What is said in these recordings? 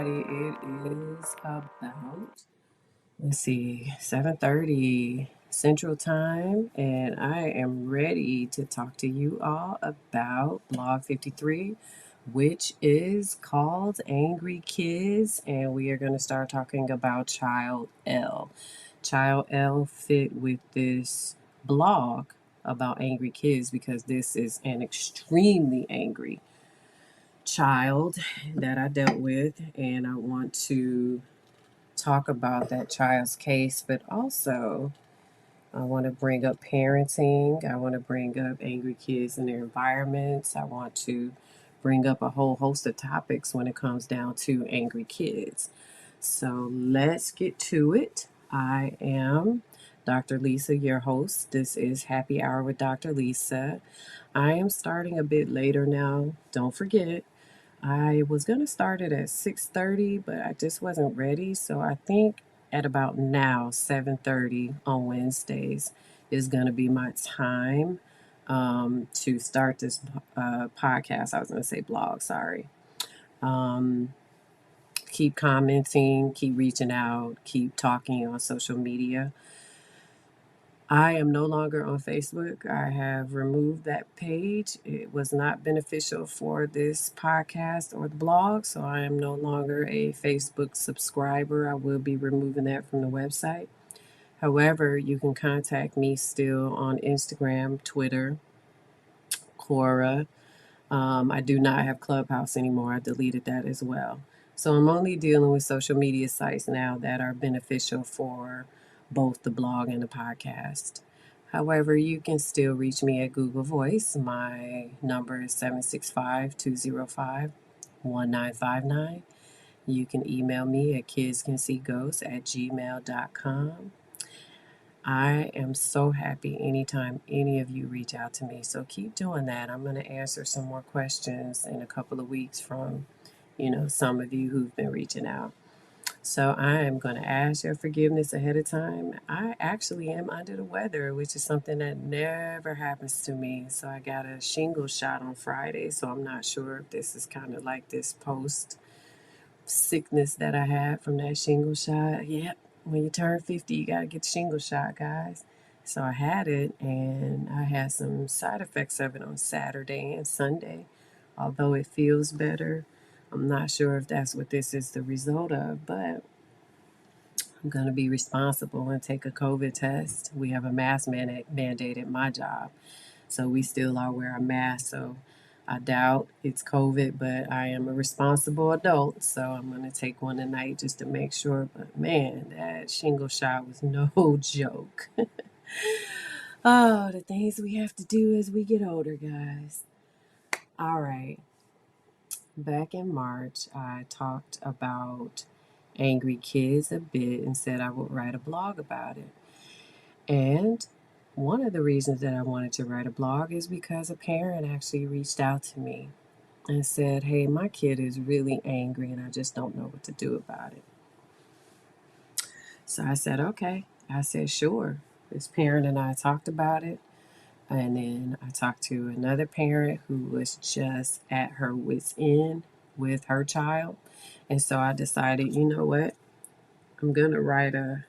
everybody. It is about, let's see, 7:30 Central Time, and I am ready to talk to you all about Blog 53, which is called Angry Kids, and we are going to start talking about Child L. Child L fit with this blog about angry kids because this is an extremely angry child that I dealt with, and I want to talk about that child's case, but also I want to bring up parenting. I want to bring up angry kids and their environments. I want to bring up a whole host of topics when it comes down to angry kids. So let's get to it. I am Dr. Lisa, your host. This is Happy Hour with Dr. Lisa. I am starting a bit later now. Don't forget, I was gonna start it at 6:30, but I just wasn't ready. So I think at about now, 7:30 on Wednesdays is gonna be my time to start this podcast. I was gonna say blog, sorry. Um, Keep commenting, keep reaching out, keep talking on social media. I am no longer on Facebook. I have removed that page. It was not beneficial for this podcast or the blog, so I am no longer a Facebook subscriber. I will be removing that from the website. However, you can contact me still on Instagram, Twitter, Quora. I do not have Clubhouse anymore. I deleted that as well. So I'm only dealing with social media sites now that are beneficial for both the blog and the podcast. However, you can still reach me at Google Voice. My number is 765-205-1959. You can email me at kidscanseeghosts@gmail.com. I am so happy anytime any of you reach out to me. So keep doing that. I'm going to answer some more questions in a couple of weeks from, some of you who've been reaching out. So I am going to ask your forgiveness ahead of time. I actually am under the weather, which is something that never happens to me. So I got a shingle shot on Friday. So I'm not sure if this is kind of like this post sickness that I had from that shingle shot. Yep, when you turn 50, you got to get the shingle shot, guys. So I had it, and I had some side effects of it on Saturday and Sunday. Although it feels better, I'm not sure if that's what this is the result of, but I'm going to be responsible and take a COVID test. We have a mask mandate at my job, so we still are wearing a mask. So I doubt it's COVID, but I am a responsible adult, so I'm going to take one tonight just to make sure. But man, that shingle shot was no joke. Oh, the things we have to do as we get older, guys. All right. Back in March, I talked about angry kids a bit and said I would write a blog about it. And one of the reasons that I wanted to write a blog is because a parent actually reached out to me and said, "Hey, my kid is really angry and I just don't know what to do about it." So I said, "Okay." I said, "Sure." This parent and I talked about it. And then I talked to another parent who was just at her wit's end with her child. And so I decided, you know what? I'm going to write a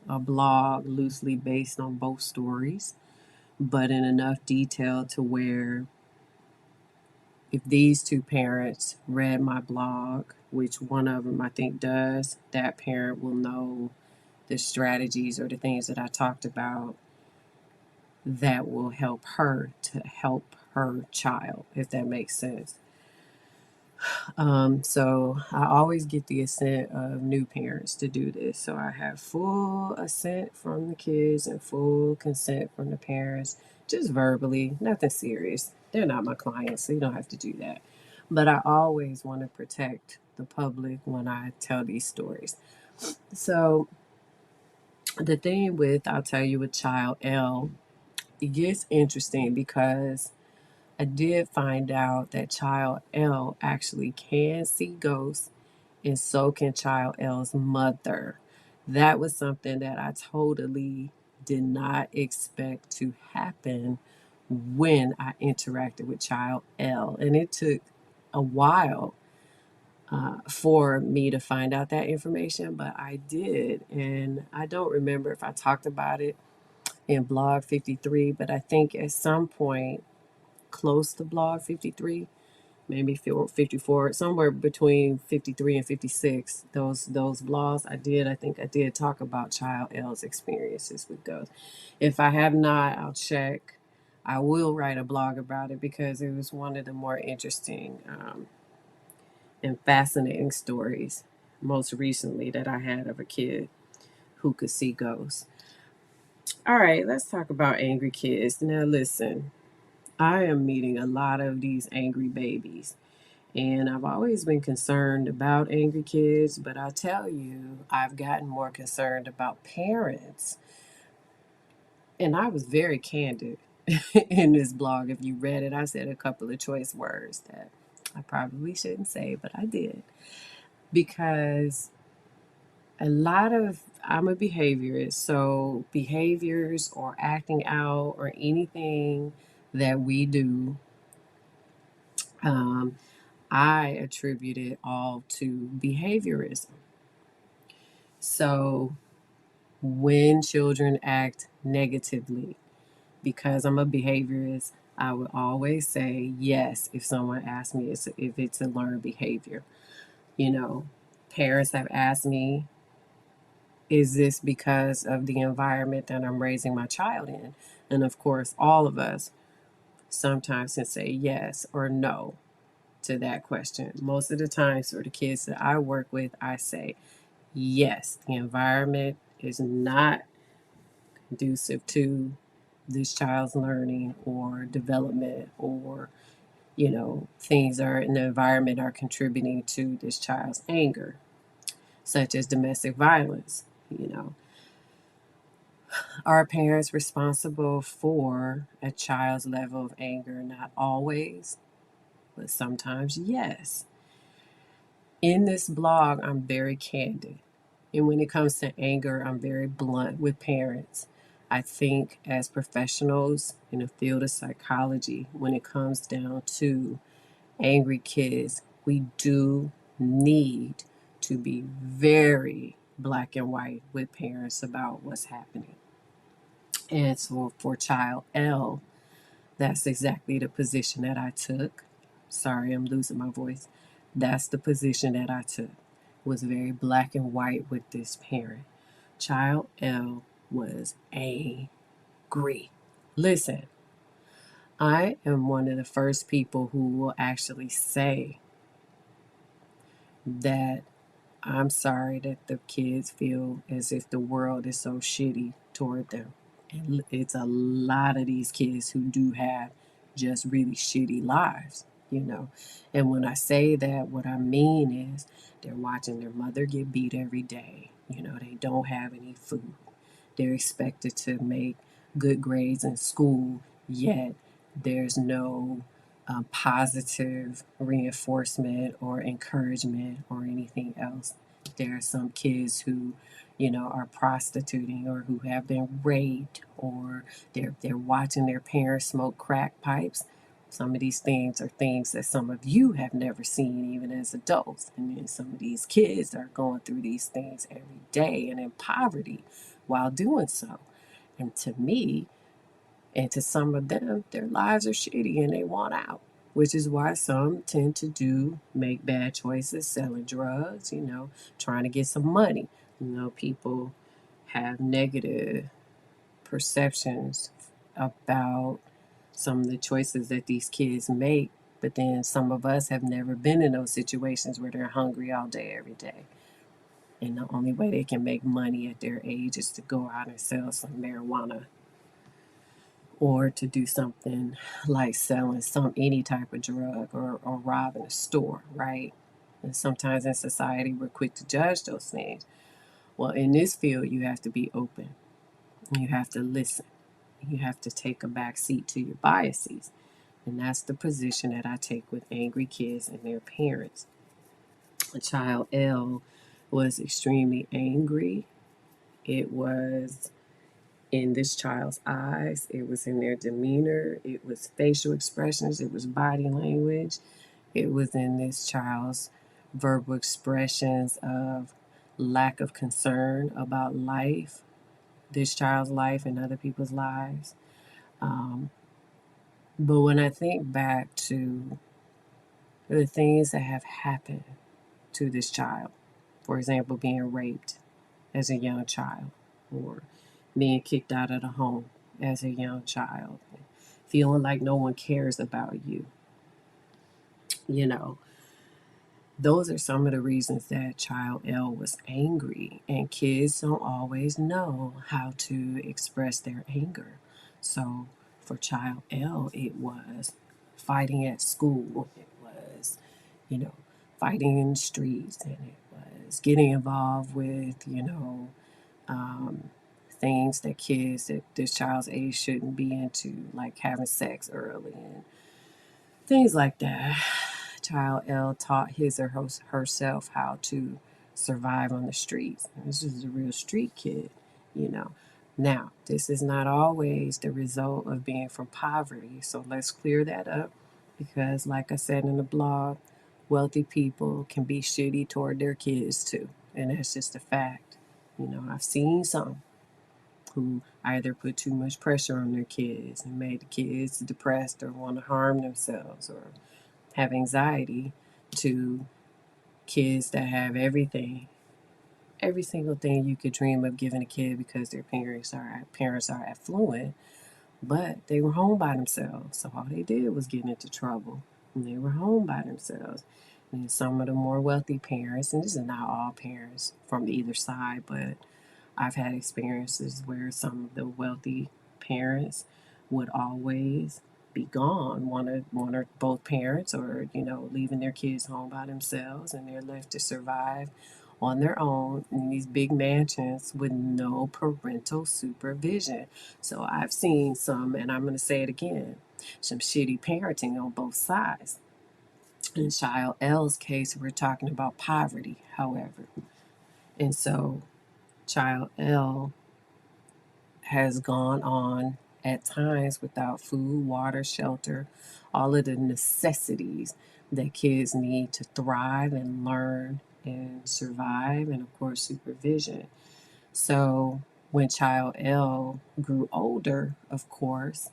blog loosely based on both stories, but in enough detail to where if these two parents read my blog, which one of them I think does, that parent will know the strategies or the things that I talked about that will help her to help her child, if that makes sense. So I always get the assent of new parents to do this. So I have full assent from the kids and full consent from the parents, just verbally, nothing serious. They're not my clients, so you don't have to do that. But I always want to protect the public when I tell these stories. So the thing with, I'll tell you with Child L, it gets interesting because I did find out that Child L actually can see ghosts, and so can Child L's mother. That was something that I totally did not expect to happen when I interacted with Child L. And it took a while for me to find out that information, but I did. And I don't remember if I talked about it in Blog 53, but I think at some point close to Blog 53, maybe 54, somewhere between 53 and 56, those blogs I think I did talk about Child L's experiences with ghosts. If I have not, I'll check. I will write a blog about it because it was one of the more interesting and fascinating stories most recently that I had of a kid who could see ghosts. All right, let's talk about angry kids. Now, listen, I am meeting a lot of these angry babies, and I've always been concerned about angry kids, but I tell you, I've gotten more concerned about parents. And I was very candid in this blog. If you read it, I said a couple of choice words that I probably shouldn't say, but I did. Because I'm a behaviorist, so behaviors or acting out or anything that we do, um, I attribute it all to behaviorism. So when children act negatively, because I'm a behaviorist, I would always say yes if someone asks me if it's a learned behavior. You know, parents have asked me, is this because of the environment that I'm raising my child in? And of course, all of us sometimes can say yes or no to that question. Most of the times, for the kids that I work with, I say yes, the environment is not conducive to this child's learning or development, or things are in the environment are contributing to this child's anger, such as domestic violence. Are parents responsible for a child's level of anger? Not always, but sometimes yes. In this blog, I'm very candid. And when it comes to anger, I'm very blunt with parents. I think as professionals in the field of psychology, when it comes down to angry kids, we do need to be very black and white with parents about what's happening. And so for child L, that's exactly the position that I took. Sorry, I'm losing my voice. That's the position that I took. Was very black and white with this parent. Child L was angry. Listen, I am one of the first people who will actually say that I'm sorry that the kids feel as if the world is so shitty toward them. And it's a lot of these kids who do have just really shitty lives. And when I say that, what I mean is they're watching their mother get beat every day. They don't have any food. They're expected to make good grades in school, yet there's no positive reinforcement or encouragement or anything else. There are some kids who, are prostituting or who have been raped, or they're watching their parents smoke crack pipes. Some of these things are things that some of you have never seen, even as adults. And then some of these kids are going through these things every day and in poverty while doing so. And to me, and to some of them, their lives are shitty and they want out, which is why some tend to make bad choices, selling drugs, trying to get some money. People have negative perceptions about some of the choices that these kids make, but then some of us have never been in those situations where they're hungry all day, every day. And the only way they can make money at their age is to go out and sell some marijuana, or to do something like selling any type of drug, or robbing a store, right? And sometimes in society we're quick to judge those things. Well, in this field, you have to be open. You have to listen. You have to take a back seat to your biases. And that's the position that I take with angry kids and their parents. Child L was extremely angry. It was in this child's eyes, it was in their demeanor, it was facial expressions, it was body language, it was in this child's verbal expressions of lack of concern about life, this child's life and other people's lives. Um, but when I think back to the things that have happened to this child, for example, being raped as a young child, or being kicked out of the home as a young child, feeling like no one cares about you, you know, those are some of the reasons that child L was angry, and kids don't always know how to express their anger. So for child L, it was fighting at school, it was, you know, fighting in the streets, and it was getting involved with, um, things that kids at this child's age shouldn't be into, like having sex early and things like that. Child L taught his or herself how to survive on the streets. This is a real street kid, you know. Now, this is not always the result of being from poverty, so let's clear that up because, like I said in the blog, wealthy people can be shitty toward their kids too, and that's just a fact. You know, I've seen some who either put too much pressure on their kids and made the kids depressed or want to harm themselves or have anxiety, to kids that have everything, every single thing you could dream of giving a kid because their parents are affluent, but they were home by themselves. So all they did was get into trouble. And they were home by themselves. And some of the more wealthy parents, and this is not all parents from either side, but I've had experiences where some of the wealthy parents would always be gone, one or both parents, or leaving their kids home by themselves, and they're left to survive on their own in these big mansions with no parental supervision. So I've seen some, and I'm going to say it again, some shitty parenting on both sides. In child L's case, we're talking about poverty, however. And so child L has gone on at times without food, water, shelter, all of the necessities that kids need to thrive and learn and survive, and of course, supervision. So when child L grew older, of course,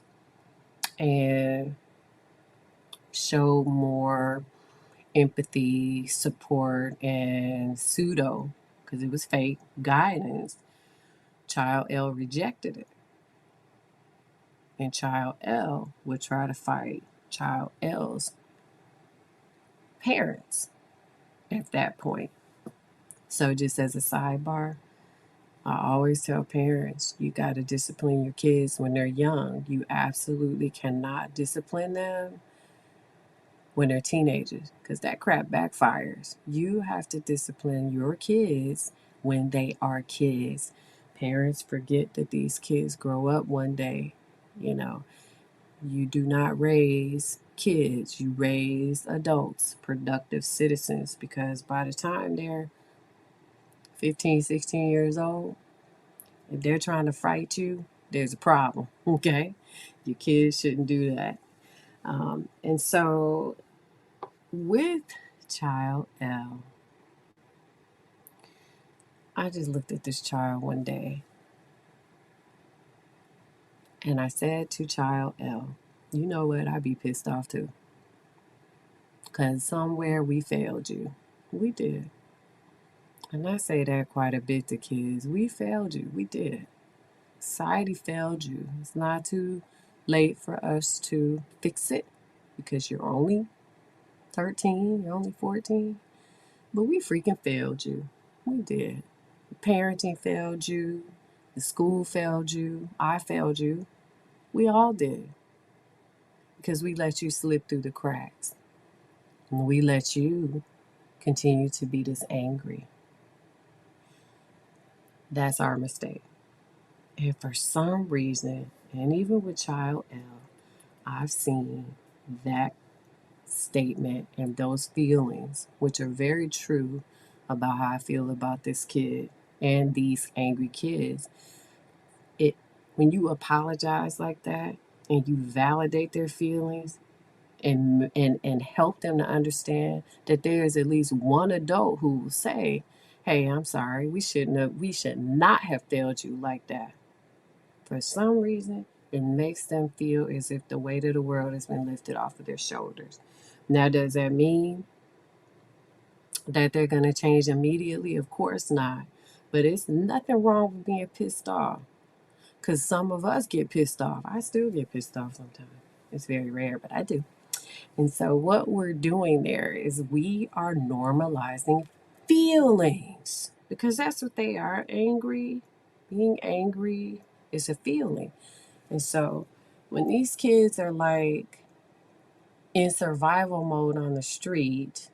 and showed more empathy, support, and pseudo, because it was fake, guidance, child L rejected it. And child L would try to fight child L's parents at that point. So, just as a sidebar, I always tell parents you got to discipline your kids when they're young. You absolutely cannot discipline them when they're teenagers because that crap backfires. You have to discipline your kids when they are kids. Parents forget that these kids grow up one day, you know. You do not raise kids, you raise adults, productive citizens, because by the time they're 15, 16 years old, if they're trying to fight you, there's a problem, okay? Your kids shouldn't do that. And so with child L, I just looked at this child one day and I said to child L, you know what? I'd be pissed off too. Because somewhere we failed you. We did. And I say that quite a bit to kids. We failed you. We did. Society failed you. It's not too late for us to fix it because you're only 13, you're only 14. But we freaking failed you. We did. Parenting failed you. The school failed you. I failed you. We all did. Because we let you slip through the cracks. And we let you continue to be this angry. That's our mistake. And for some reason, and even with child L, I've seen that statement and those feelings, which are very true about how I feel about this kid and these angry kids. It when you apologize like that and you validate their feelings, and help them to understand that there is at least one adult who will say, "Hey, I'm sorry. We should not have failed you like that." For some reason, it makes them feel as if the weight of the world has been lifted off of their shoulders. Now, does that mean that they're going to change immediately? Of course not. But it's nothing wrong with being pissed off. Because some of us get pissed off. I still get pissed off sometimes. It's very rare, but I do. And so, what we're doing there is we are normalizing feelings because that's what they are. Being angry is a feeling. And so, when these kids are like in survival mode on the street,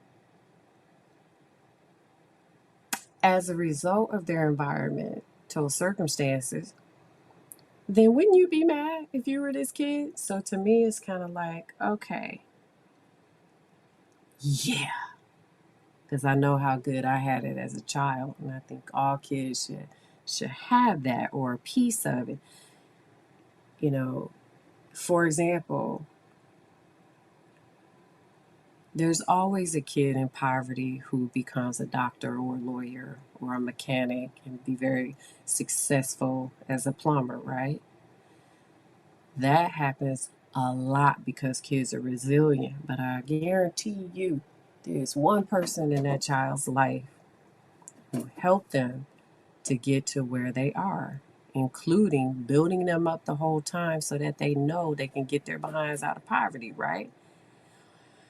as a result of their environmental circumstances, then wouldn't you be mad if you were this kid? So, to me, it's kind of like, okay, yeah, because I know how good I had it as a child, and I think all kids should have that or a piece of it. You know, for example, there's always a kid in poverty who becomes a doctor or a lawyer or a mechanic and be very successful as a plumber, right? That happens a lot because kids are resilient, but I guarantee you there's one person in that child's life who helped them to get to where they are, including building them up the whole time so that they know they can get their behinds out of poverty, right?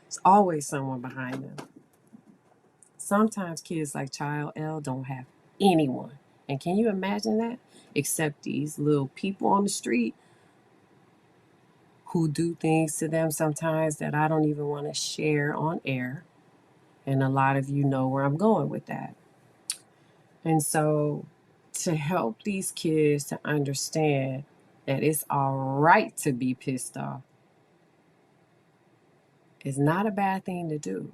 There's always someone behind them. Sometimes kids like Child L don't have anyone. And can you imagine that? Except these little people on the street who do things to them sometimes that I don't even want to share on air. And a lot of you know where I'm going with that. And so, to help these kids to understand that it's all right to be pissed off is not a bad thing to do.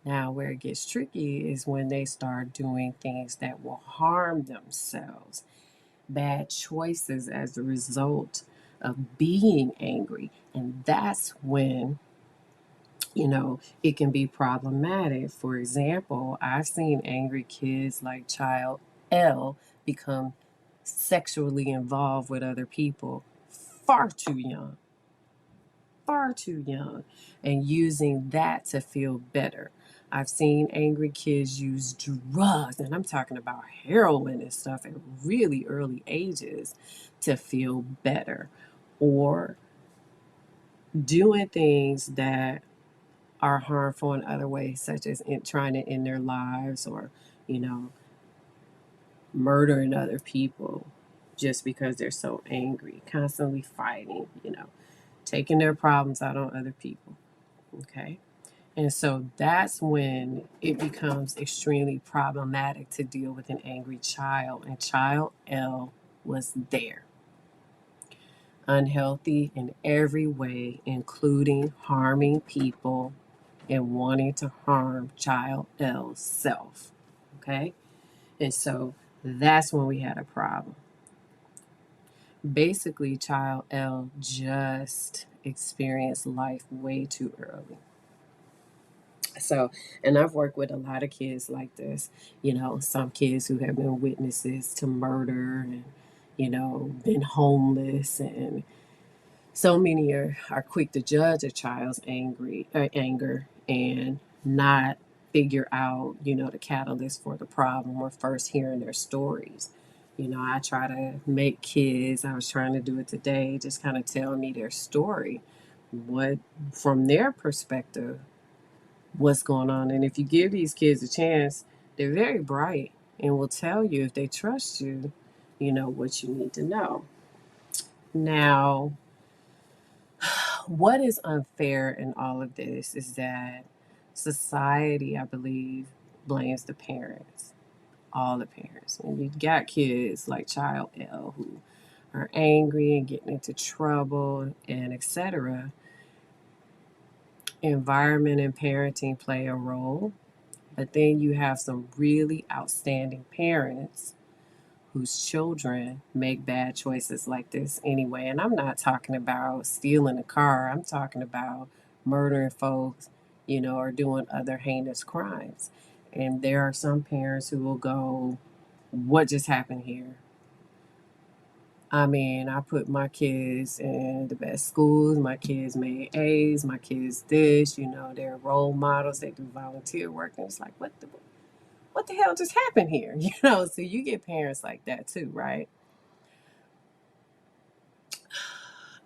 Now, where it gets tricky is when they start doing things that will harm themselves, bad choices as a result of being angry. And that's when, it can be problematic. For example, I've seen angry kids like Child L become sexually involved with other people far too young, far too young, and using that to feel better. I've seen angry kids use drugs, and I'm talking about heroin and stuff at really early ages to feel better, or doing things that are harmful in other ways, such as trying to end their lives or, you know, murdering other people just because they're so angry, constantly fighting, taking their problems out on other people. Okay. And so that's when it becomes extremely problematic to deal with an angry child. And Child L was there, unhealthy in every way, including harming people and wanting to harm Child L's self. Okay? And so that's when we had a problem. Basically, Child L just experienced life way too early. So, and I've worked with a lot of kids like this, some kids who have been witnesses to murder and, been homeless, and so many are quick to judge a child's anger and not figure out, the catalyst for the problem or first hearing their stories. I try to make kids, I was trying to do it today, just kind of tell me their story, what, from their perspective, what's going on. And if you give these kids a chance, they're very bright and will tell you if they trust you, what you need to know. Now, what is unfair in all of this is that society, I believe, blames the parents, all the parents. And you got kids like Child L who are angry and getting into trouble and etc. Environment and parenting play a role, but then you have some really outstanding parents whose children make bad choices like this anyway. And I'm not talking about stealing a car, I'm talking about murdering folks, or doing other heinous crimes. And there are some parents who will go, what just happened here? I mean, I put my kids in the best schools. My kids made A's. My kids this. They're role models. They do volunteer work, and it's like, what the hell just happened here? So you get parents like that too, right?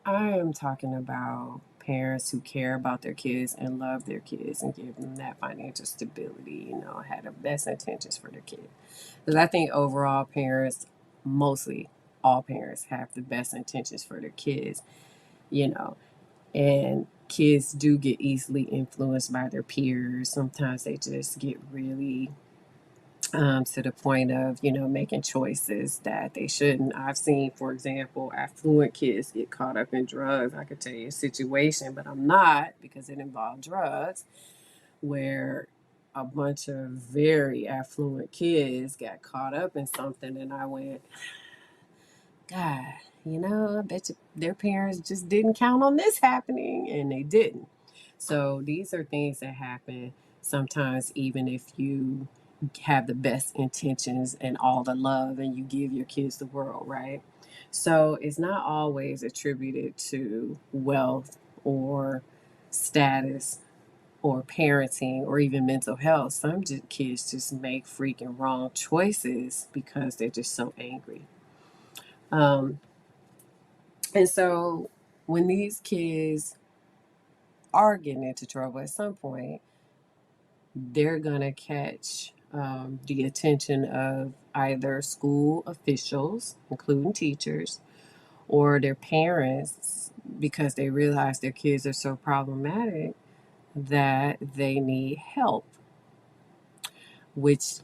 I am talking about parents who care about their kids and love their kids and give them that financial stability. Had the best intentions for their kids. Because I think overall, parents, mostly all parents, have the best intentions for their kids. You know, and kids do get easily influenced by their peers. Sometimes they just get really to the point of making choices that they shouldn't. I've seen, for example, affluent kids get caught up in drugs. I could tell you a situation, but I'm not, because it involved drugs, where a bunch of very affluent kids got caught up in something, and I went, God, I bet you their parents just didn't count on this happening, and they didn't. So these are things that happen sometimes, even if you have the best intentions and all the love and you give your kids the world, right? So it's not always attributed to wealth or status or parenting or even mental health. Some kids just make freaking wrong choices because they're just so angry. Um, and so when these kids are getting into trouble at some point, they're going to catch the attention of either school officials, including teachers, or their parents, because they realize their kids are so problematic that they need help, which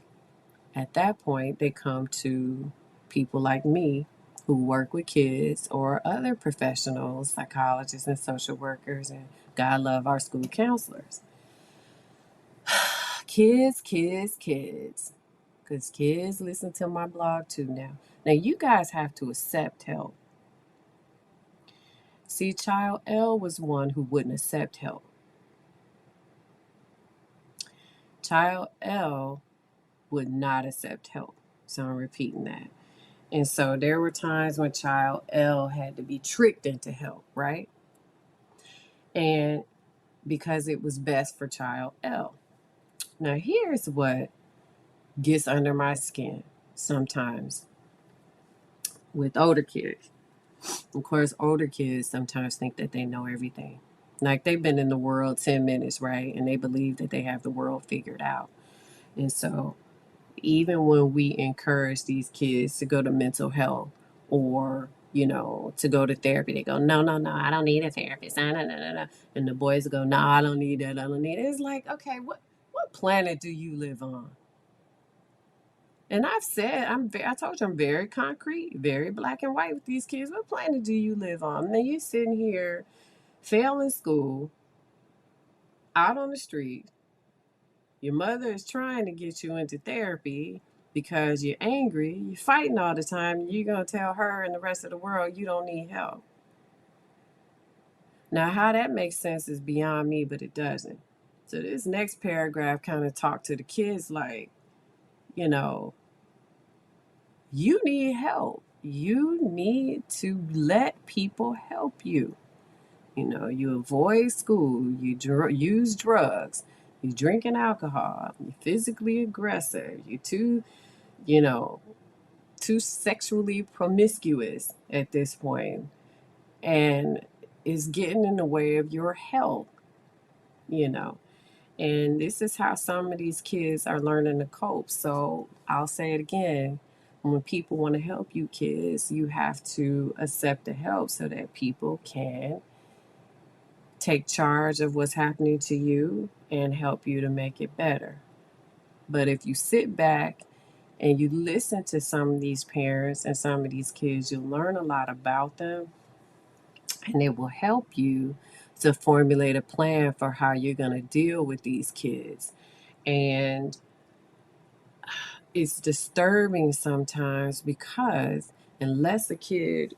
at that point they come to people like me who work with kids or other professionals, psychologists and social workers, and God love our school counselors. Kids, kids, kids. Because kids listen to my blog too now. Now, you guys have to accept help. See, child L was one who wouldn't accept help. Child L would not accept help. So I'm repeating that. And so there were times when child L had to be tricked into help, right? And because it was best for child L. Now, here's what gets under my skin sometimes with older kids. Of course, older kids sometimes think that they know everything. Like they've been in the world 10 minutes, right? And they believe that they have the world figured out. And so, even when we encourage these kids to go to mental health or, to go to therapy, they go, no, no, no, I don't need a therapist. No, no, no, no, no. And the boys go, no, I don't need that. I don't need it. It's like, okay, what planet do you live on? And I've said, I told you I'm very concrete, very black and white with these kids. What planet do you live on? Now you sitting here failing school, out on the street. Your mother is trying to get you into therapy because you're angry. You're fighting all the time. You're going to tell her and the rest of the world you don't need help. Now, how that makes sense is beyond me, but it doesn't. So this next paragraph kind of talked to the kids like, you know, you need help. You need to let people help you. You avoid school, you use drugs, you're drinking alcohol, you're physically aggressive, you're you know, too sexually promiscuous at this point, and it's getting in the way of your health, you know. And this is how some of these kids are learning to cope. So I'll say it again. When people want to help you kids, you have to accept the help so that people can take charge of what's happening to you and help you to make it better. But if you sit back and you listen to some of these parents and some of these kids, you'll learn a lot about them, and it will help you to formulate a plan for how you're going to deal with these kids. And it's disturbing sometimes because unless a kid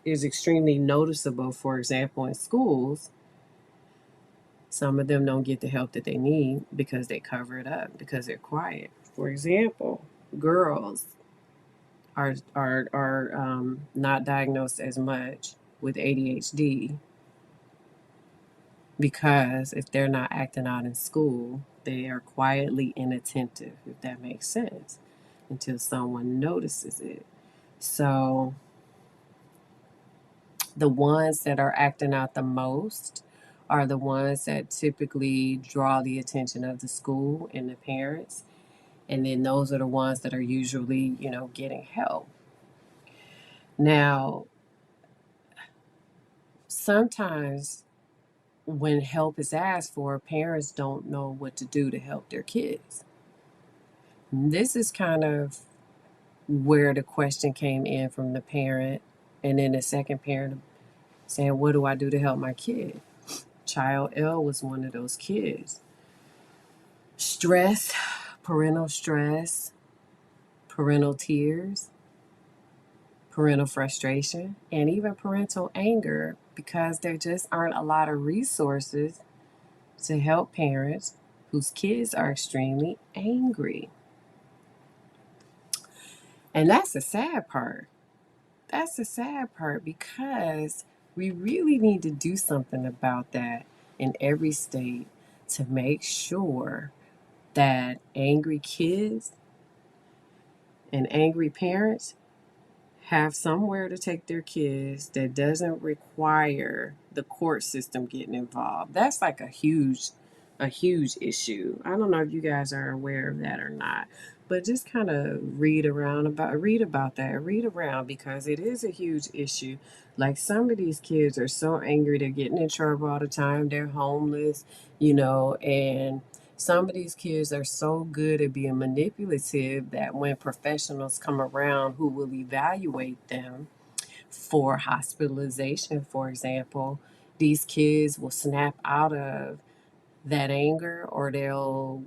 is extremely noticeable, for example, in schools, Some of them don't get the help that they need because they cover it up, because they're quiet. For example, girls are not diagnosed as much with ADHD because if they're not acting out in school, they are quietly inattentive, if that makes sense, until someone notices it. So the ones that are acting out the most are the ones that typically draw the attention of the school and the parents. And then those are the ones that are usually, getting help. Now, sometimes when help is asked for, parents don't know what to do to help their kids. This is kind of where the question came in from the parent, and then the second parent saying, "What do I do to help my kid?" Child L was one of those kids. Stress, parental tears, parental frustration, and even parental anger, because there just aren't a lot of resources to help parents whose kids are extremely angry. And that's the sad part. That's the sad part, because we really need to do something about that in every state to make sure that angry kids and angry parents have somewhere to take their kids that doesn't require the court system getting involved. That's like a huge issue. I don't know if you guys are aware of that or not, but just kind of read about that. Read around, because it is a huge issue. Like, some of these kids are so angry, they're getting in trouble all the time, they're homeless, and some of these kids are so good at being manipulative that when professionals come around who will evaluate them for hospitalization, for example, these kids will snap out of that anger, or they'll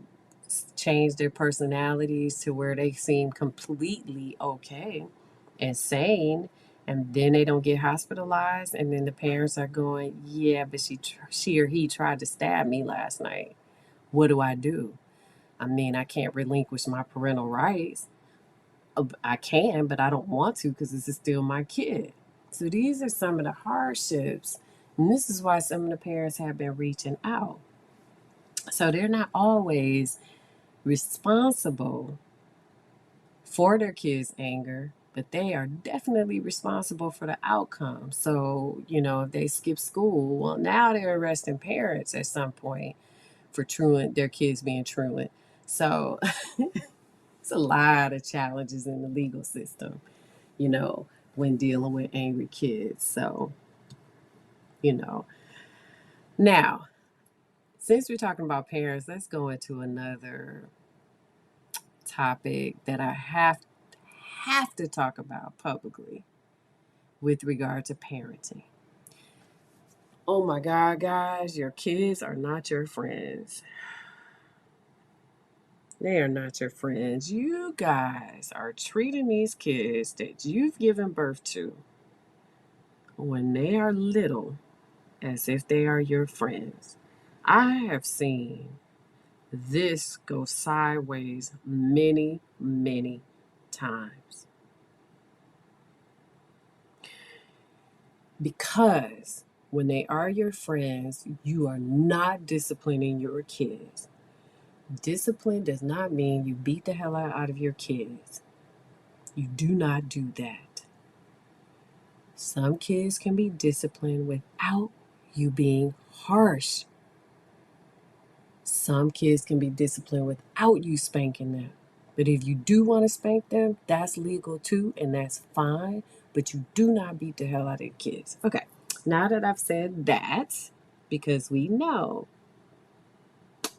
change their personalities to where they seem completely okay and sane, and then they don't get hospitalized, and then the parents are going, "Yeah, but she or he tried to stab me last night. What do I do? I mean, I can't relinquish my parental rights. I can, but I don't want to, because this is still my kid." So these are some of the hardships. And this is why some of the parents have been reaching out. So they're not always responsible for their kids' anger, but they are definitely responsible for the outcome. So, if they skip school, well, now they're arresting parents at some point for their kids being truant. So it's a lot of challenges in the legal system, you know, when dealing with angry kids. So, you know. Now, since we're talking about parents, let's go into another topic that I have to talk about publicly with regard to parenting. Oh my God, guys, your kids are not your friends. They are not your friends. You guys are treating these kids that you've given birth to when they are little as if they are your friends. I have seen this go sideways many, many times. Because when they are your friends, you are not disciplining your kids. Discipline does not mean you beat the hell out of your kids. You do not do that. Some kids can be disciplined without you being harsh. Some kids can be disciplined without you spanking them. But if you do want to spank them, that's legal too, and that's fine. But you do not beat the hell out of kids. Okay, now that I've said that, because we know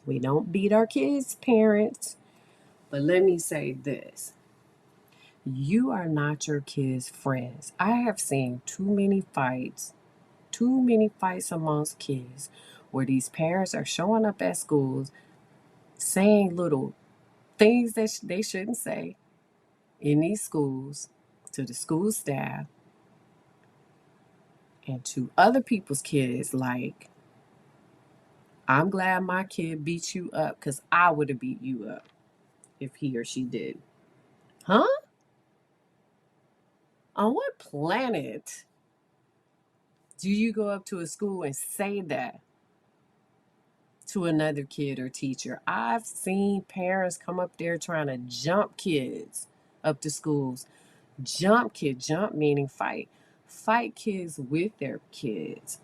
we don't beat our kids' parents, but let me say this. You are not your kids' friends. I have seen too many fights amongst kids where these parents are showing up at schools saying little things that they shouldn't say in these schools to the school staff and to other people's kids, like, I'm glad my kid beat you up because I would have beat you up if he or she did. Huh? On what planet do you go up to a school and say that to another kid or teacher? I've seen parents come up there trying to jump kids up to schools. Jump kids, jump meaning fight. Fight kids with their kids.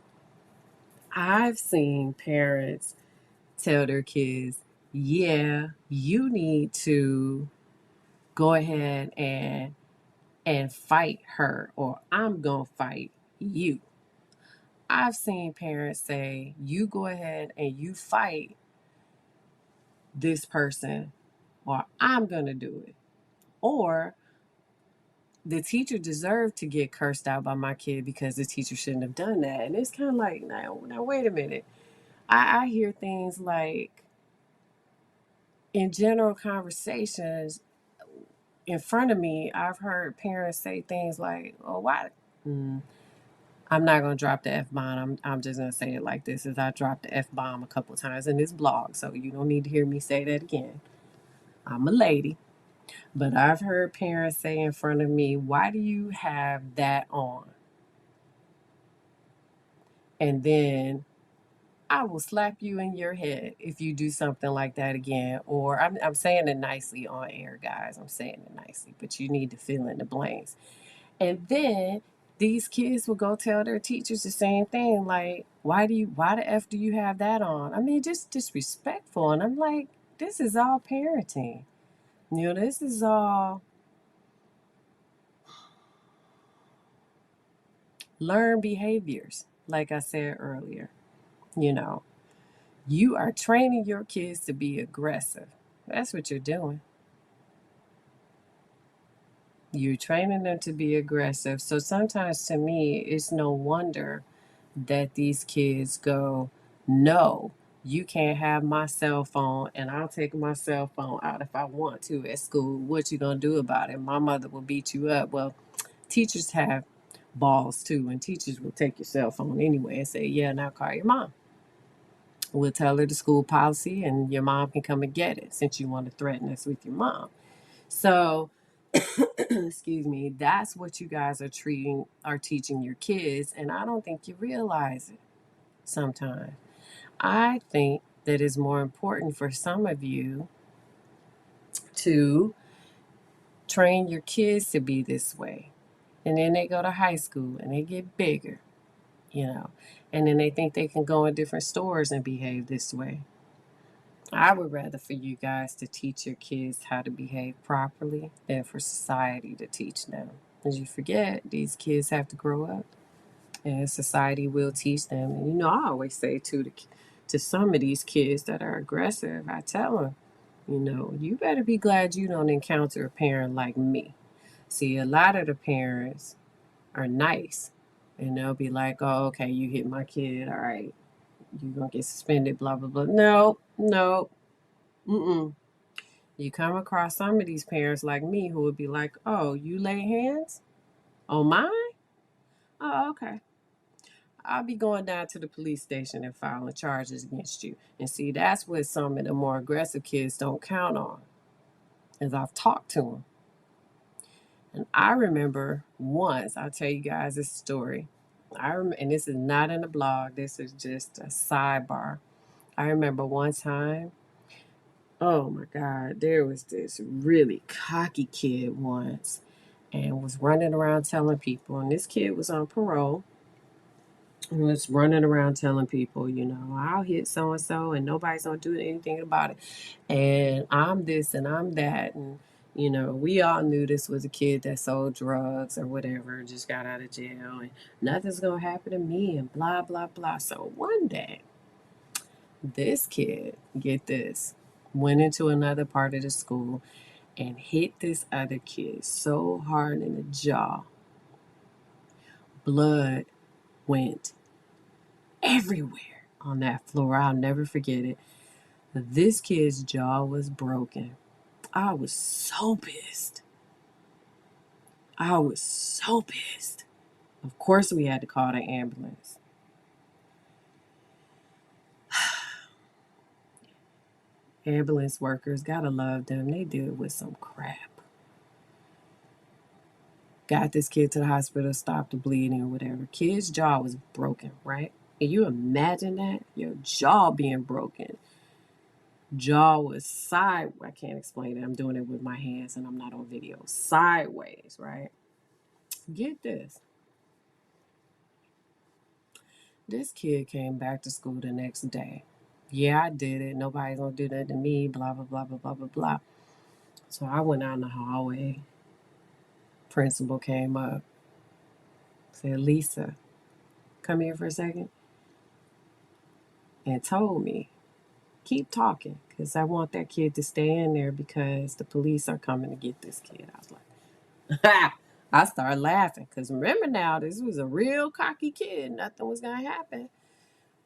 I've seen parents tell their kids, yeah, you need to go ahead and fight her, or I'm gonna fight you. I've seen parents say, you go ahead and you fight this person, or I'm gonna do it. Or the teacher deserved to get cursed out by my kid because the teacher shouldn't have done that. And it's kind of like, now wait a minute. I hear things like in general conversations in front of me, I've heard parents say things like, "Oh, why?" Mm, I'm not gonna drop the f bomb. I'm just gonna say it like this: is I dropped the f bomb a couple times in this blog, so you don't need to hear me say that again. I'm a lady, but I've heard parents say in front of me, "Why do you have that on?" And then I will slap you in your head if you do something like that again. Or I'm saying it nicely on air, guys. I'm saying it nicely, but you need to fill in the blanks. And then these kids will go tell their teachers the same thing, like, why the F do you have that on? I mean, just disrespectful. And I'm like, this is all parenting. This is all learned behaviors, like I said earlier. You know, you are training your kids to be aggressive. That's what you're doing. You're training them to be aggressive. So sometimes to me, it's no wonder that these kids go, no, you can't have my cell phone and I'll take my cell phone out if I want to at school. What you gonna do about it? My mother will beat you up. Well, teachers have balls too, and teachers will take your cell phone anyway and say, yeah, now call your mom. We'll tell her the school policy and your mom can come and get it since you want to threaten us with your mom. So excuse me, that's what you guys are teaching your kids, and I don't think you realize it sometimes. I think that it's more important for some of you to train your kids to be this way. And then they go to high school and they get bigger, you know, and then they think they can go in different stores and behave this way. I would rather for you guys to teach your kids how to behave properly than for society to teach them. As you forget, these kids have to grow up and society will teach them. And I always say to some of these kids that are aggressive, I tell them, you better be glad you don't encounter a parent like me. See, a lot of the parents are nice and they'll be like, oh, okay, you hit my kid. All right, you're going to get suspended, blah, blah, blah. No, no, mm-mm. You come across some of these parents like me who would be like, oh, you lay hands on mine? Oh, okay. I'll be going down to the police station and filing charges against you. And see, that's what some of the more aggressive kids don't count on, as I've talked to them. And I remember once, I'll tell you guys this story. And this is not in the blog, this is just a sidebar. I remember one time, oh my God, there was this really cocky kid once and was running around telling people, and this kid was on parole and was running around telling people, I'll hit so and so and nobody's gonna do anything about it. And I'm this and I'm that. And, we all knew this was a kid that sold drugs or whatever, just got out of jail, and nothing's gonna happen to me and blah, blah, blah. So one day, this kid, get this, went into another part of the school and hit this other kid so hard in the jaw. Blood went everywhere on that floor. I'll never forget it. This kid's jaw was broken. I was so pissed. I was so pissed. Of course, we had to call the ambulance. Ambulance workers, gotta love them. They deal with some crap. Got this kid to the hospital, stopped the bleeding or whatever. Kid's jaw was broken, right? Can you imagine that? Your jaw being broken. Jaw was side. I can't explain it. I'm doing it with my hands and I'm not on video. Sideways, right? Get this. This kid came back to school the next day. Yeah, I did it. Nobody's gonna do that to me. Blah blah blah blah blah blah blah. So I went out in the hallway. Principal came up, said, "Lisa, come here for a second," and told me, "Keep talking, because I want that kid to stay in there because the police are coming to get this kid." I was like, ha! I started laughing because remember now, this was a real cocky kid. Nothing was going to happen.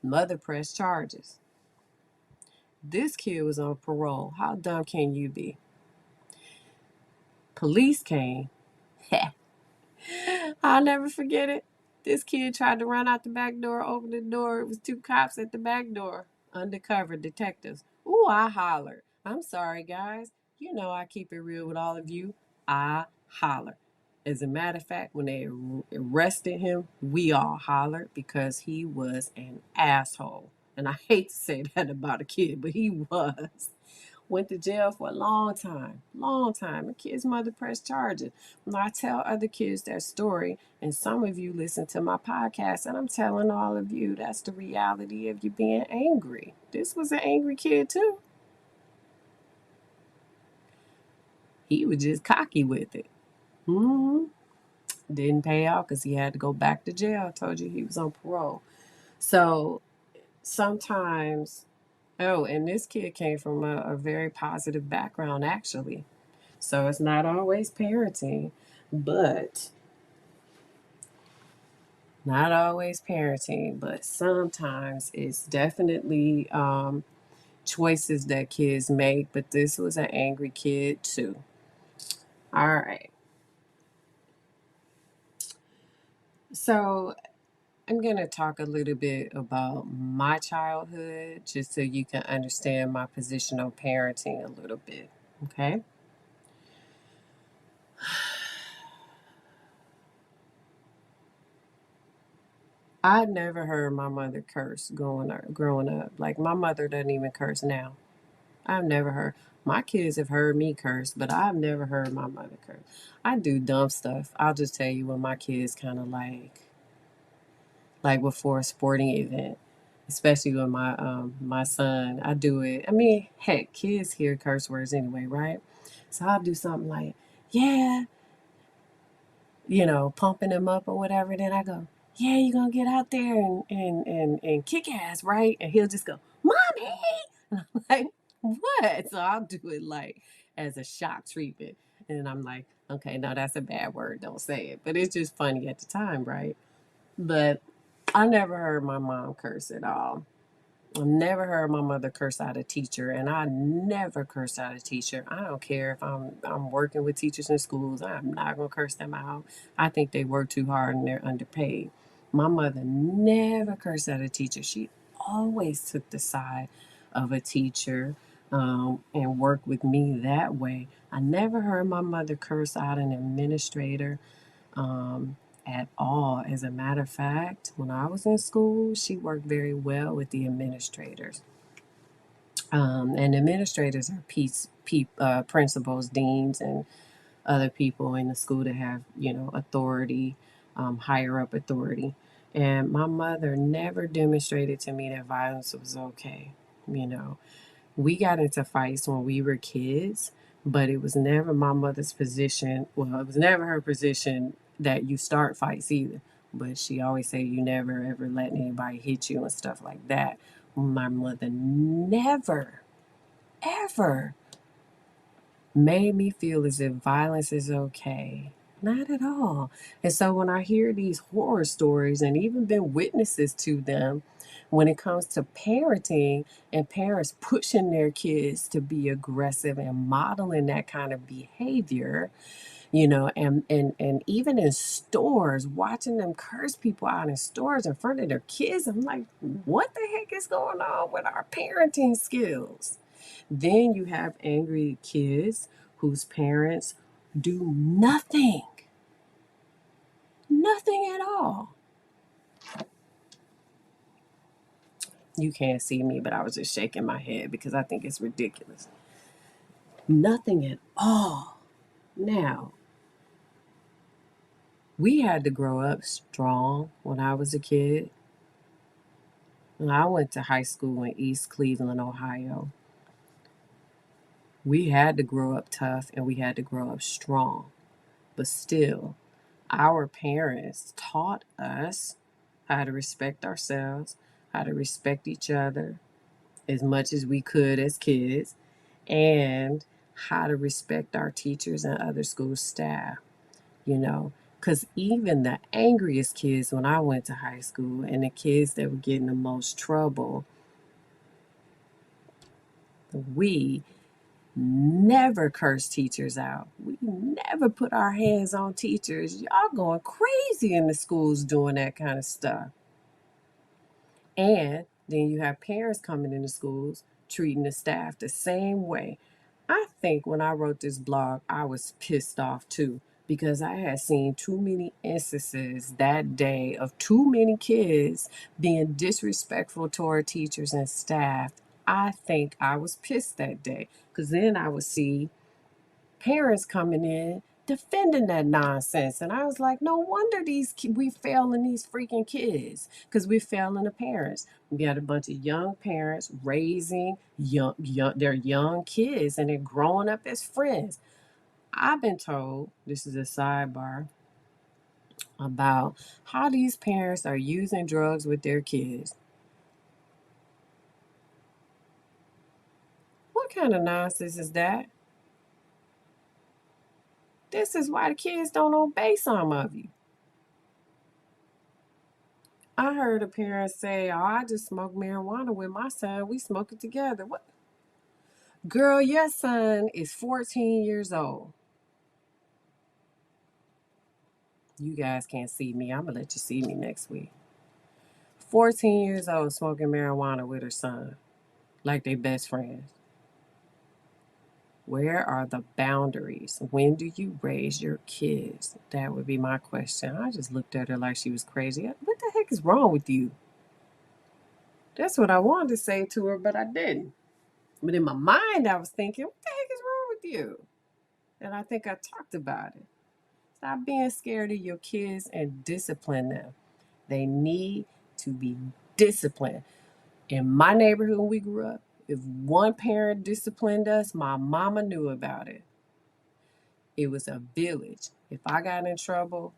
Mother pressed charges. This kid was on parole. How dumb can you be? Police came. I'll never forget it. This kid tried to run out the back door, open the door. It was two cops at the back door, undercover detectives. Ooh, I hollered. I'm sorry, guys. You know I keep it real with all of you. I hollered. As a matter of fact, when they arrested him, we all hollered because he was an asshole. And I hate to say that about a kid, but he was. Went to jail for a long time, long time. The kid's mother pressed charges. When I tell other kids that story, and some of you listen to my podcast, and I'm telling all of you that's the reality of you being angry. This was an angry kid too. He was just cocky with it. Hmm. Didn't pay off because he had to go back to jail. I told you he was on parole. So sometimes, oh, and this kid came from a very positive background actually. So it's not always parenting, but sometimes it's definitely choices that kids make. But this was an angry kid too. All right. So I'm going to talk a little bit about my childhood just so you can understand my position on parenting a little bit. Okay. I never heard my mother curse growing up. Like my mother doesn't even curse now. I've never heard. My kids have heard me curse, but I've never heard my mother curse. I do dumb stuff. I'll just tell you when my kids kind of like before a sporting event, especially with my son. I do it. I mean, heck, kids hear curse words anyway, right? So I'll do something like, yeah, pumping him up or whatever. Then I go, yeah, you're gonna get out there and kick ass, right? And he'll just go, Mommy. And I'm like, what? So I'll do it like as a shock treatment. And I'm like, okay, no, that's a bad word. Don't say it. But it's just funny at the time, right? But I never heard my mom curse at all. I never heard my mother curse out a teacher, and I never curse out a teacher. I don't care if I'm working with teachers in schools. I'm not gonna curse them out. I think they work too hard and they're underpaid. My mother never cursed at a teacher. She always took the side of a teacher and worked with me that way. I never heard my mother curse out an administrator um, at all. As a matter of fact, when I was in school, she worked very well with the administrators. And administrators are principals, deans, and other people in the school that have, authority, higher up authority. And my mother never demonstrated to me that violence was okay. You know, we got into fights when we were kids, but it was never my mother's position. Well, it was never her position that you start fights either. But she always said you never ever let anybody hit you and stuff like that. My mother never, ever made me feel as if violence is okay. Not at all. And so when I hear these horror stories and even been witnesses to them, when it comes to parenting and parents pushing their kids to be aggressive and modeling that kind of behavior, and even in stores, watching them curse people out in stores in front of their kids, I'm like, what the heck is going on with our parenting skills? Then you have angry kids whose parents do nothing, nothing at all. You can't see me, but I was just shaking my head because I think it's ridiculous. Nothing at all. Now, we had to grow up strong when I was a kid. When I went to high school in East Cleveland, Ohio, we had to grow up tough and we had to grow up strong. But still, our parents taught us how to respect ourselves, how to respect each other as much as we could as kids, and how to respect our teachers and other school staff, you know. Because even the angriest kids when I went to high school and the kids that were getting the most trouble, we never curse teachers out. We never put our hands on teachers. Y'all going crazy in the schools doing that kind of stuff. And then you have parents coming into schools treating the staff the same way. I think when I wrote this blog, I was pissed off too because I had seen too many instances that day of too many kids being disrespectful toward teachers and staff. I think I was pissed that day because then I would see parents coming in defending that nonsense. And I was like, no wonder we failing these freaking kids because we're failing the parents. We had a bunch of young parents raising their young kids and they're growing up as friends. I've been told, this is a sidebar, about how these parents are using drugs with their kids. What kind of nonsense is that? This is why the kids don't obey some of you. I heard a parent say, "Oh, I just smoke marijuana with my son. We smoke it together." What? Girl, your son is 14 years old. You guys can't see me. I'm going to let you see me next week. 14 years old smoking marijuana with her son like they best friends. Where are the boundaries? When do you raise your kids? That would be my question. I just looked at her like she was crazy. What the heck is wrong with you? That's what I wanted to say to her, but I didn't. But in my mind, I was thinking, what the heck is wrong with you? And I think I talked about it. Stop being scared of your kids and discipline them. They need to be disciplined. In my neighborhood when we grew up, if one parent disciplined us, my mama knew about it. It was a village. If I got in trouble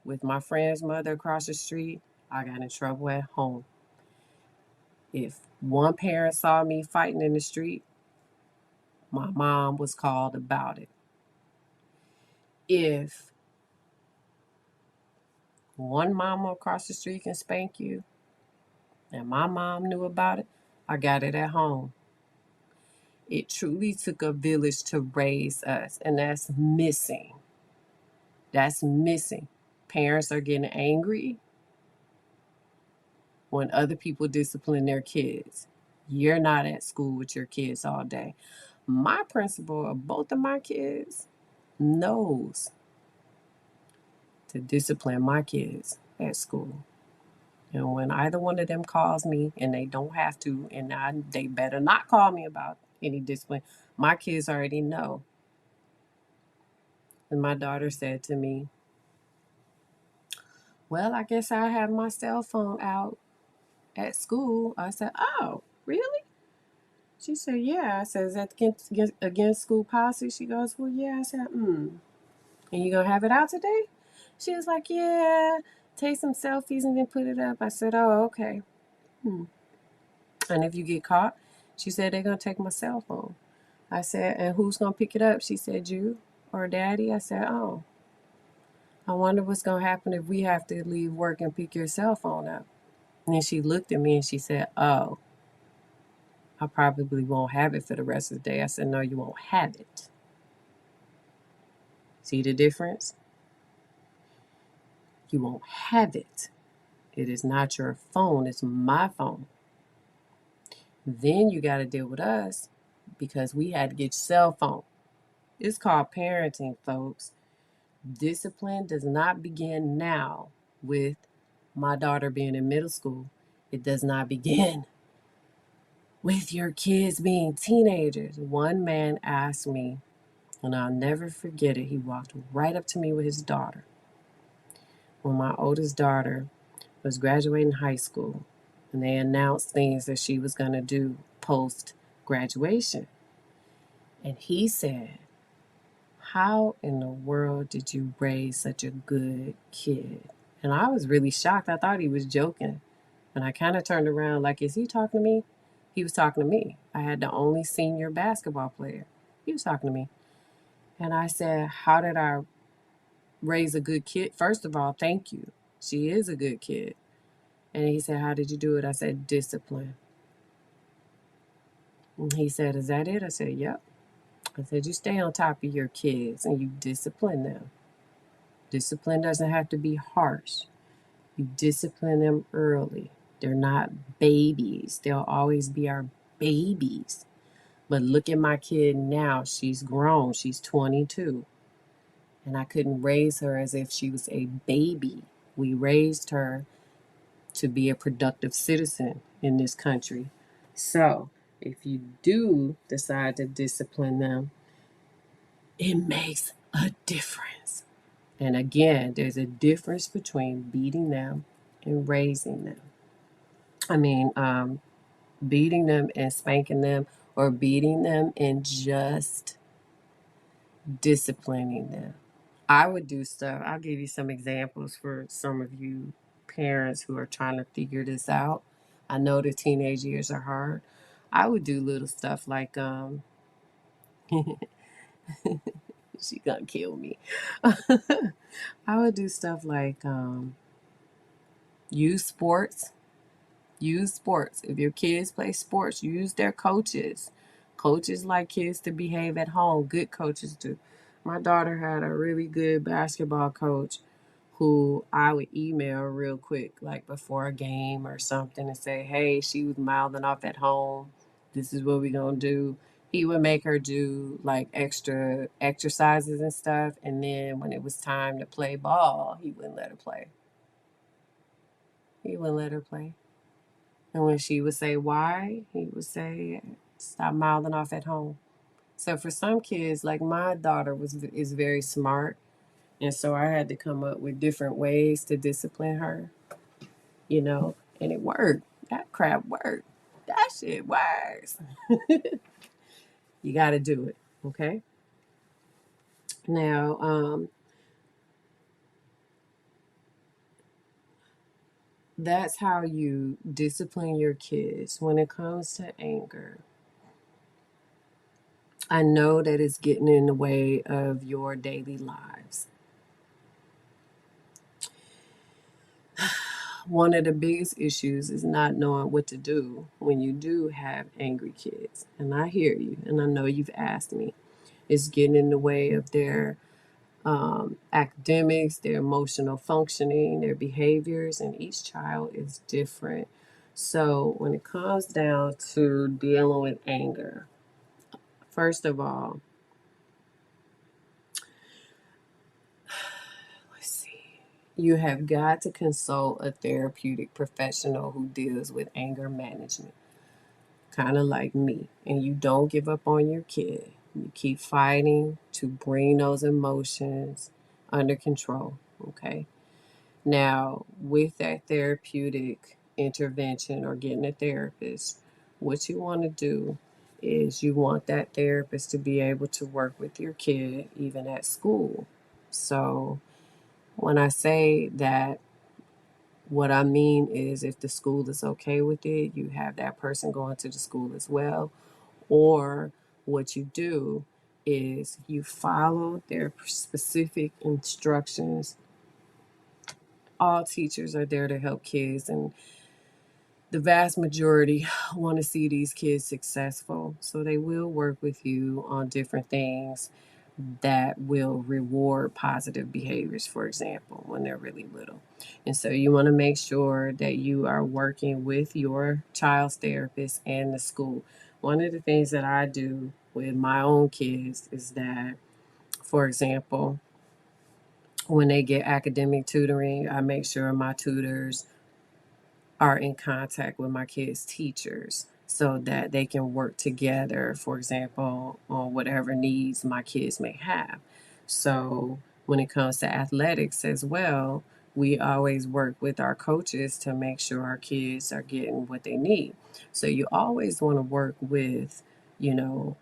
with my friend's mother across the street, I got in trouble at home. If one parent saw me fighting in the street, my mom was called about it. If one mama across the street can spank you, and my mom knew about it, I got it at home. It truly took a village to raise us, and that's missing. That's missing. Parents are getting angry when other people discipline their kids. You're not at school with your kids all day. My principal of both of my kids knows to discipline my kids at school. And when either one of them calls me, and they don't have to, and they better not call me about any discipline, my kids already know. And my daughter said to me, well, I guess I have my cell phone out at school. I said, oh, really? She said, yeah. I said, is that against school policy? She goes, well, yeah. I said, And you gonna have it out today? She was like, yeah. Take some selfies and then put it up. I said, oh, okay. And if you get caught, she said, they're gonna take my cell phone. I said, and who's gonna pick it up? She said, you or daddy. I said, oh. I wonder what's gonna happen if we have to leave work and pick your cell phone up. And then she looked at me and she said, oh, I probably won't have it for the rest of the day. I said, no, you won't have it. See the difference? You won't have it. It is not your phone, it's my phone. Then you got to deal with us because we had to get cell phone. It's called parenting, folks. Discipline does not begin now with my daughter being in middle school. It does not begin with your kids being teenagers. One man asked me, and I'll never forget it, he walked right up to me with his daughter. When my oldest daughter was graduating high school, and they announced things that she was going to do post graduation. And he said, "How in the world did you raise such a good kid?" And I was really shocked. I thought he was joking. And I kind of turned around like, is he talking to me? He was talking to me. I had the only senior basketball player. He was talking to me. And I said, how did I raise a good kid? First of all, thank you. She is a good kid. And he said, how did you do it? I said, discipline. And he said, is that it? I said, yep. I said, you stay on top of your kids and you discipline them. Discipline doesn't have to be harsh. You discipline them early. They're not babies. They'll always be our babies. But look at my kid now. She's grown. She's 22. And I couldn't raise her as if she was a baby. We raised her to be a productive citizen in this country. So if you do decide to discipline them, it makes a difference. And again, there's a difference between beating them and raising them. I mean, beating them and spanking them, or beating them and just disciplining them. I would do stuff. I'll give you some examples for some of you parents who are trying to figure this out. I know the teenage years are hard. I would do little stuff like she gonna kill me. I would do stuff like use sports. Use sports. If your kids play sports, use their coaches. Coaches like kids to behave at home. Good coaches do. My daughter had a really good basketball coach who I would email real quick, like before a game or something, and say, hey, she was mouthing off at home. This is what we're going to do. He would make her do like extra exercises and stuff. And then when it was time to play ball, he wouldn't let her play. He wouldn't let her play. And when she would say why, he would say, stop mouthing off at home. So for some kids, like my daughter is very smart. And so I had to come up with different ways to discipline her, and it worked. That crap worked. That shit works. You got to do it. Okay. Now, that's how you discipline your kids. When it comes to anger, I know that it's getting in the way of your daily lives. One of the biggest issues is not knowing what to do when you do have angry kids. And I hear you, and I know you've asked me. It's getting in the way of their academics, their emotional functioning, their behaviors, and each child is different. So when it comes down to dealing with anger, first of all, let's see, you have got to consult a therapeutic professional who deals with anger management, kind of like me. And you don't give up on your kid. You keep fighting to bring those emotions under control, okay? Now, with that therapeutic intervention or getting a therapist, what you want to do is you want that therapist to be able to work with your kid even at school. So, when I say that, what I mean is if the school is okay with it, you have that person going to the school as well. Or what you do is you follow their specific instructions. All teachers are there to help kids, and the vast majority want to see these kids successful. So they will work with you on different things that will reward positive behaviors, for example, when they're really little. And so you want to make sure that you are working with your child's therapist and the school. one of the things that I do with my own kids is that, for example, when they get academic tutoring, I make sure my tutors are in contact with my kids' teachers so that they can work together, for example, on whatever needs my kids may have. So when it comes to athletics as well, we always work with our coaches to make sure our kids are getting what they need. So you always want to work with, you know,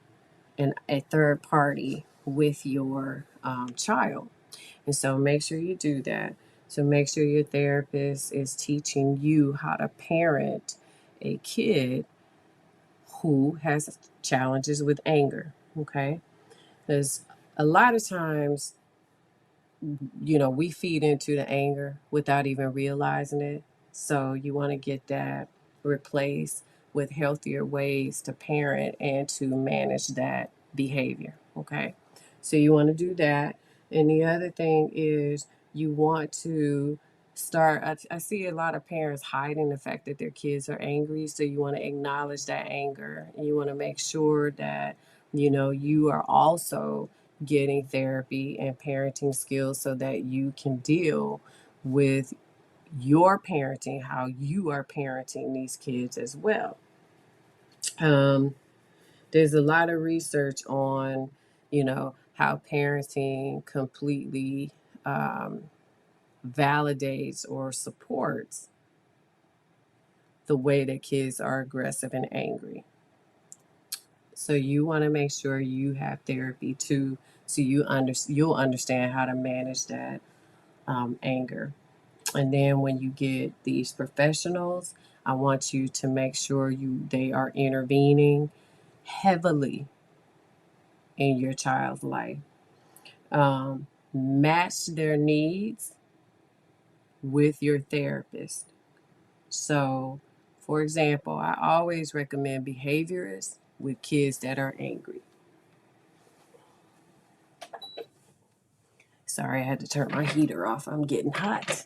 a third party with your child. And so make sure you do that. So make sure your therapist is teaching you how to parent a kid who has challenges with anger. Okay. Because a lot of times, we feed into the anger without even realizing it. So you want to get that replaced with healthier ways to parent and to manage that behavior. Okay. So you want to do that. And the other thing is you want to start. I see a lot of parents hiding the fact that their kids are angry. So you want to acknowledge that anger. And you want to make sure that, you are also getting therapy and parenting skills so that you can deal with your parenting, how you are parenting these kids as well. Um, there's a lot of research on, how parenting completely validates or supports the way that kids are aggressive and angry. So you want to make sure you have therapy too, so you'll understand how to manage that anger. And then when you get these professionals, I want you to make sure they are intervening heavily in your child's life. Match their needs with your therapist. So, for example, I always recommend behaviorists with kids that are angry. Sorry, I had to turn my heater off. I'm getting hot.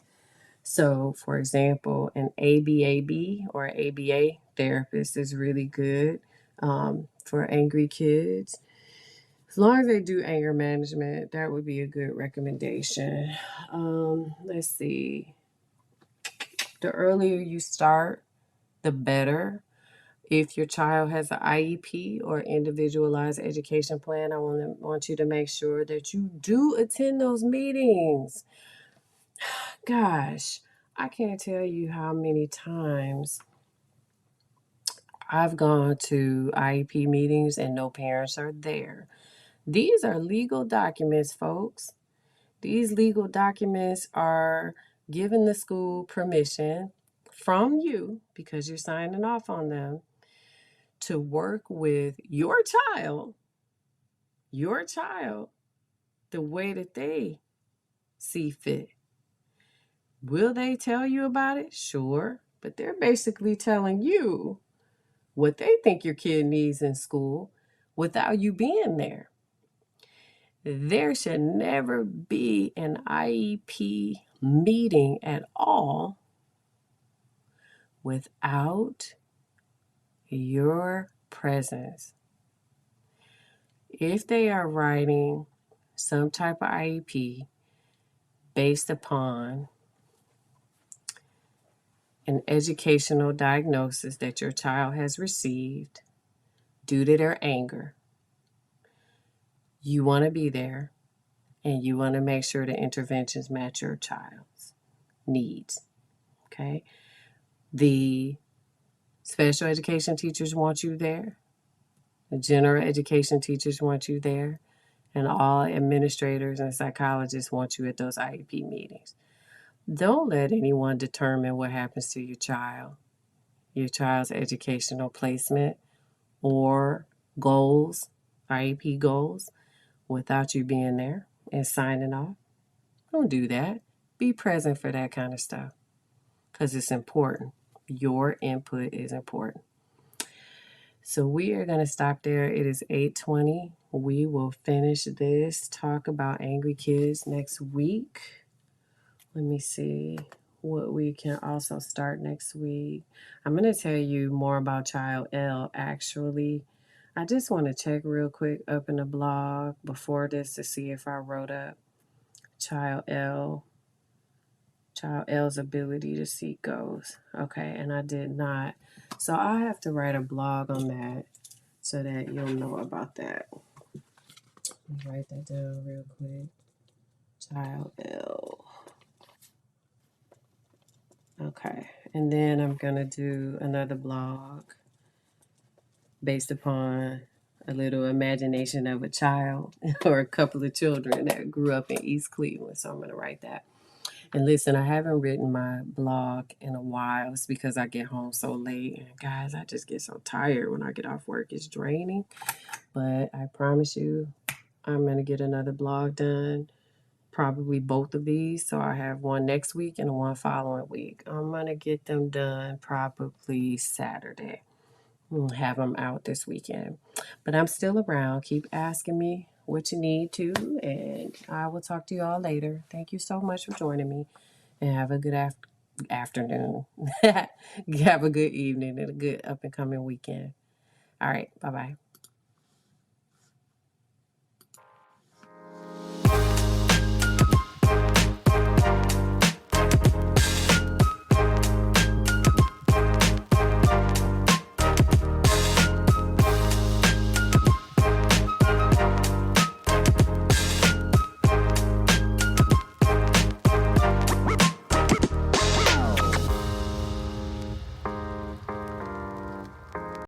So, for example, an ABAB or ABA therapist is really good for angry kids. As long as they do anger management, that would be a good recommendation. Let's see. The earlier you start, the better. If your child has an IEP or individualized education plan, I want you to make sure that you do attend those meetings. Gosh, I can't tell you how many times I've gone to IEP meetings and no parents are there. These are legal documents, folks. These legal documents are giving the school permission from you, because you're signing off on them, to work with your child, the way that they see fit. Will they tell you about it? Sure. But they're basically telling you what they think your kid needs in school without you being there. There should never be an IEP meeting at all without your presence. If they are writing some type of IEP based upon an educational diagnosis that your child has received due to their anger, you want to be there and you want to make sure the interventions match your child's needs. Okay? The special education teachers want you there. The general education teachers want you there. And all administrators and psychologists want you at those IEP meetings. Don't let anyone determine what happens to your child's educational placement or goals, IEP goals, without you being there and signing off. Don't do that. Be present for that kind of stuff because it's important. Your input is important. So we are going to stop there. It is 8:20. We will finish this talk about angry kids next week. Let me see what we can also start next week. I'm going to tell you more about Child L actually. I just want to check real quick up in the blog before this to see if I wrote up Child L. Child L's ability to seek goals. Okay, and I did not. So I have to write a blog on that so that you'll know about that. Let me write that down real quick. Child L. Okay, and then I'm gonna do another blog based upon a little imagination of a child or a couple of children that grew up in East Cleveland. So I'm gonna write that. And listen, I haven't written my blog in a while. It's because I get home so late. And guys, I just get so tired when I get off work. It's draining. But I promise you, I'm going to get another blog done. Probably both of these. So I have one next week and one following week. I'm going to get them done probably Saturday. We'll have them out this weekend. But I'm still around. Keep asking me what you need to. And I will talk to you all later. Thank you so much for joining me. And have a good afternoon. Have a good evening and a good up and coming weekend. All right. Bye bye.